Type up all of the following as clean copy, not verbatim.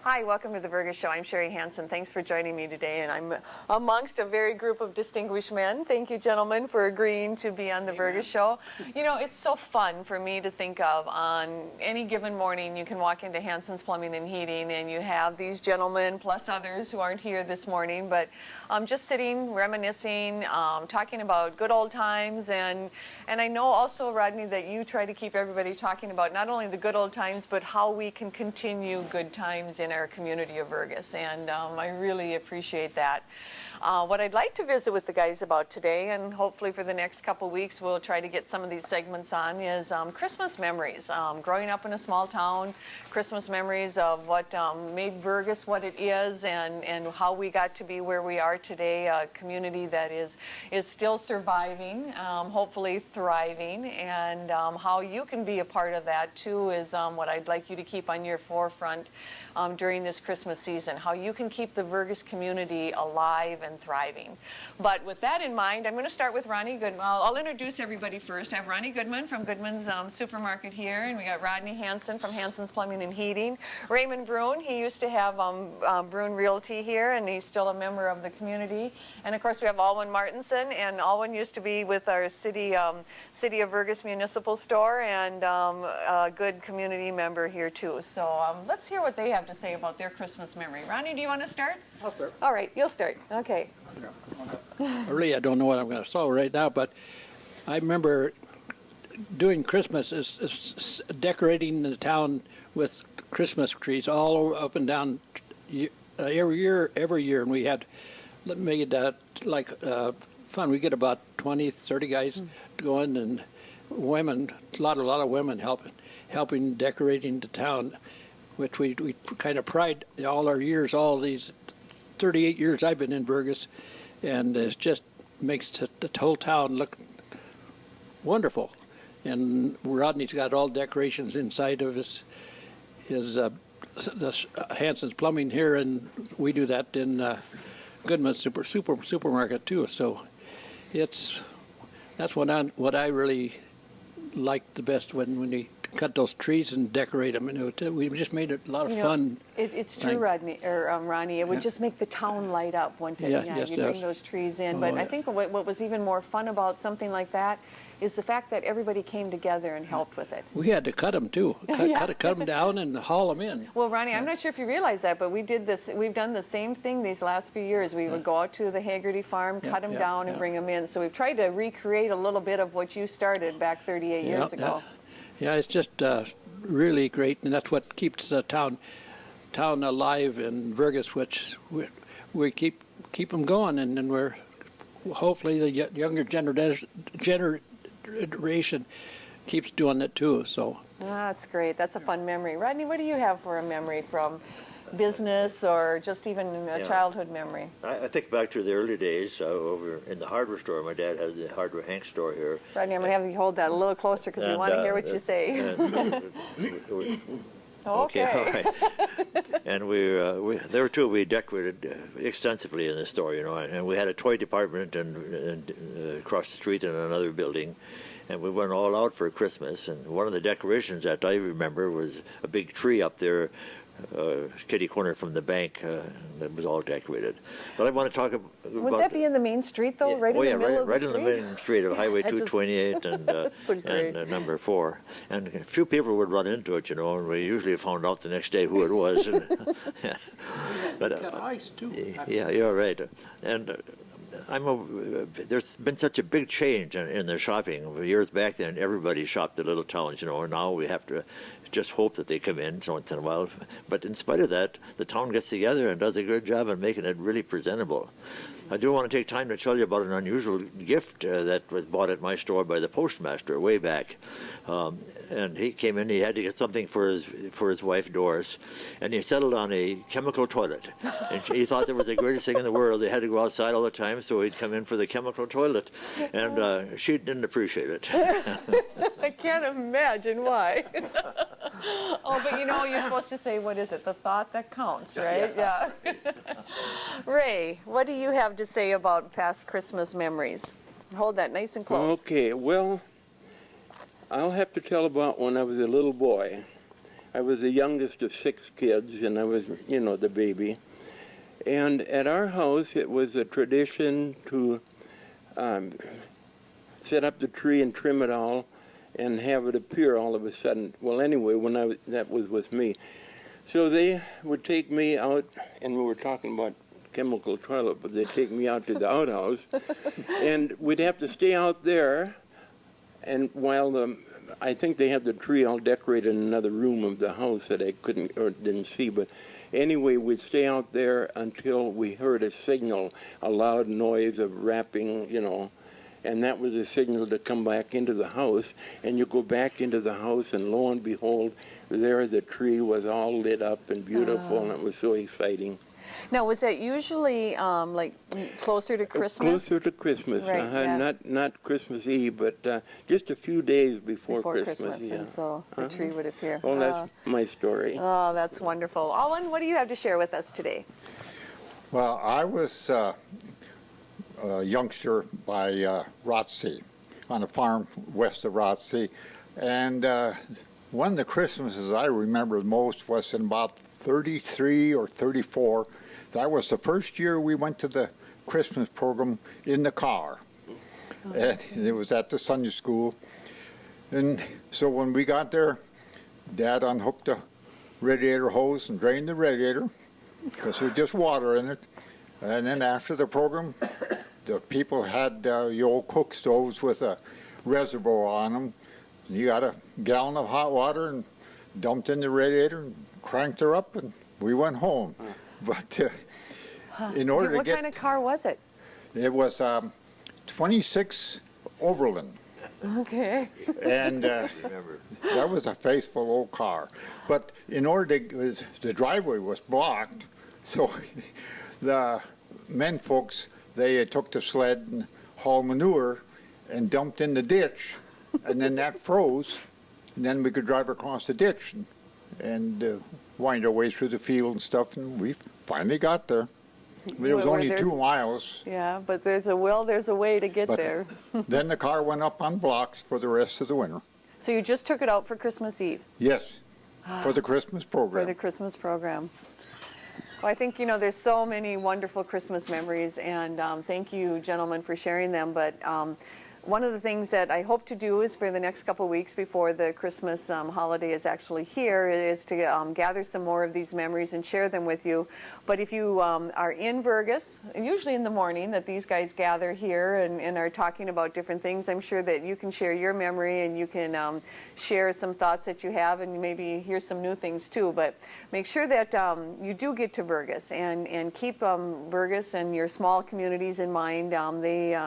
Hi, welcome to the Vergas Show. I'm Sherry Hansen. Thanks for joining me today, and I'm amongst a very group of distinguished men. Thank you, gentlemen, for agreeing to be on the Vergas Show. You know, it's so fun for me to think of on any given morning. You can walk into Hansen's Plumbing and Heating, and you have these gentlemen plus others who aren't here this morning, but just sitting, reminiscing, talking about good old times, and I know also, Rodney, that you try to keep everybody talking about not only the good old times, but how we can continue good times in our community of Vergas, and I really appreciate that. What I'd like to visit with the guys about today, and hopefully for the next couple weeks we'll try to get some of these segments on, is Christmas memories. Growing up in a small town, Christmas memories of what made Vergas what it is, and how we got to be where we are today, a community that is still surviving, hopefully thriving, and how you can be a part of that too is what I'd like you to keep on your forefront during this Christmas season, how you can keep the Vergas community alive and thriving. But with that in mind, I'm going to start with Ronnie Goodman. I'll introduce everybody first. I have Ronnie Goodman from Goodman's Supermarket here, and we got Rodney Hansen from Hansen's Plumbing and Heating. Raymond Bruin, he used to have Bruin Realty here, and he's still a member of the community. And of course we have Alwyn Martinson, and Alwyn used to be with our City of Vergas Municipal Store, and a good community member here too. So let's hear what they have to say about their Christmas memory. Ronnie, do you want to start? I'll start. All right, you'll start. Okay. Really, I don't know what I'm going to say right now, but I remember doing Christmas is decorating the town with Christmas trees all up and down every year, and we had made like fun. We get about 20, 30 guys going, and women, a lot of women helping decorating the town, which we kind of pride all our years, all these 38 years I've been in Vergas, and it just makes the whole town look wonderful. And Rodney's got all decorations inside of his Hansen's Plumbing here, and we do that in Goodman's Supermarket too. So that's what I really like the best when you cut those trees and decorate them, and we just made it a lot of fun. It's true, Rodney, or Ronnie. It would just make the town light up, wouldn't it? Yes, you bring those trees in. But I think what was even more fun about something like that is the fact that everybody came together and helped with it. We had to cut them too, cut them down and haul them in. Well, Ronnie, I'm not sure if you realize that, but we did this. We've done the same thing these last few years. We would go out to the Haggerty farm, cut them down, and bring them in. So we've tried to recreate a little bit of what you started back 38 years ago. Yeah, it's just really great, and that's what keeps the town alive in Vergas, which we keep them going, and then we're hopefully the younger generation keeps doing it too. So that's great. That's a fun memory. Rodney, what do you have for a memory from business or just even a childhood memory? I think back to the early days over in the hardware store. My dad had the Hardware Hank store here. Rodney, I'm going to have you hold that a little closer because we want to hear what you say. Okay, all right. And there were two we decorated extensively in the store, and we had a toy department and across the street in another building, and we went all out for Christmas. And one of the decorations that I remember was a big tree up there, kitty corner from the bank, that was all decorated. But I want to talk about... Would that be in the main street, though? Right in the middle of the street? Right in the main street of Highway 228 and number 4. And a few people would run into it, and we usually found out the next day who it was. But ice, too. Yeah, you're right. And there's been such a big change in the shopping. Years back then, everybody shopped at little towns, and now we have to just hope that they come in once in a while. But in spite of that, the town gets together and does a good job of making it really presentable. I do want to take time to tell you about an unusual gift that was bought at my store by the postmaster way back. And he came in, he had to get something for his wife, Doris, and he settled on a chemical toilet. And he thought that was the greatest thing in the world. They had to go outside all the time, so he'd come in for the chemical toilet, and she didn't appreciate it. I can't imagine why. Oh, but you're supposed to say, what is it? The thought that counts, right? Yeah. Ray, what do you have to say about past Christmas memories? Hold that nice and close. Okay, well, I'll have to tell about when I was a little boy. I was the youngest of 6 kids, and I was, you know, the baby. And at our house, it was a tradition to set up the tree and trim it all and have it appear all of a sudden. Well, anyway, that was with me. So they would take me out, and we were talking about chemical toilet, but they'd take me out to the outhouse, and we'd have to stay out there, and while I think they had the tree all decorated in another room of the house that I couldn't or didn't see, but anyway, we'd stay out there until we heard a signal, a loud noise of rapping, you know, and that was a signal to come back into the house, and you go back into the house, and lo and behold, there the tree was all lit up and beautiful, and it was so exciting. Now, was that usually like closer to Christmas? Closer to Christmas, right, yeah. Not Christmas Eve, but just a few days before Christmas. Yeah. And so the tree would appear. Well, that's my story. Oh, that's wonderful. Alwyn, what do you have to share with us today? Well, I was a youngster by Rothsey, on a farm west of Rothsey, and one of the Christmases I remember most was in about 33 or 34. That was the first year we went to the Christmas program in the car. And it was at the Sunday school. And so when we got there, Dad unhooked the radiator hose and drained the radiator because there was just water in it. And then after the program, the people had the old cook stoves with a reservoir on them. You got a gallon of hot water and dumped in the radiator and cranked her up, and we went home. But in order to what get... kind of car was it? It was 26 Overland. Okay. And that was a faithful old car. But in order to... the driveway was blocked, so the men folks, they took the sled and hauled manure and dumped in the ditch, and then that froze, and then we could drive across the ditch and wind our way through the field and stuff, and we finally got there. It was only 2 miles. Yeah, but there's a will, there's a way to get But there. then the car went up on blocks for the rest of the winter. So you just took it out for Christmas Eve? Yes, for the Christmas program. For the Christmas program. Well, I think, you know, there's so many wonderful Christmas memories, and thank you, gentlemen, for sharing them. But one of the things that I hope to do is for the next couple of weeks before the Christmas holiday is actually here is to gather some more of these memories and share them with you. But if you are in Vergas, usually in the morning that these guys gather here and are talking about different things, I'm sure that you can share your memory and you can share some thoughts that you have and maybe hear some new things too. But make sure that you do get to Vergas and keep Vergas and your small communities in mind. They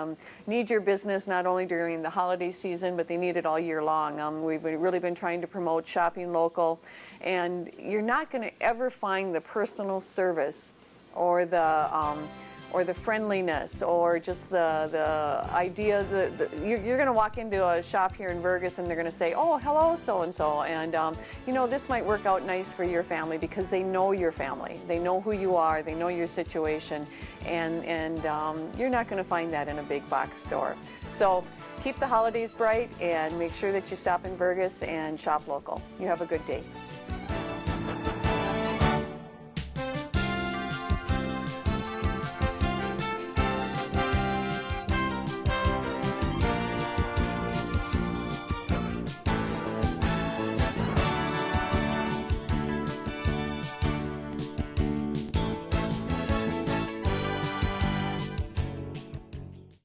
need your business not only during the holiday season, but they need it all year long. We've really been trying to promote shopping local, and you're not going to ever find the personal service or the friendliness or just the ideas that you're going to walk into a shop here in Vergas and they're going to say, oh, hello, so-and-so, and you know, this might work out nice for your family because they know your family. They know who you are. They know your situation, and you're not going to find that in a big box store. So keep the holidays bright and make sure that you stop in Vergas and shop local. You have a good day.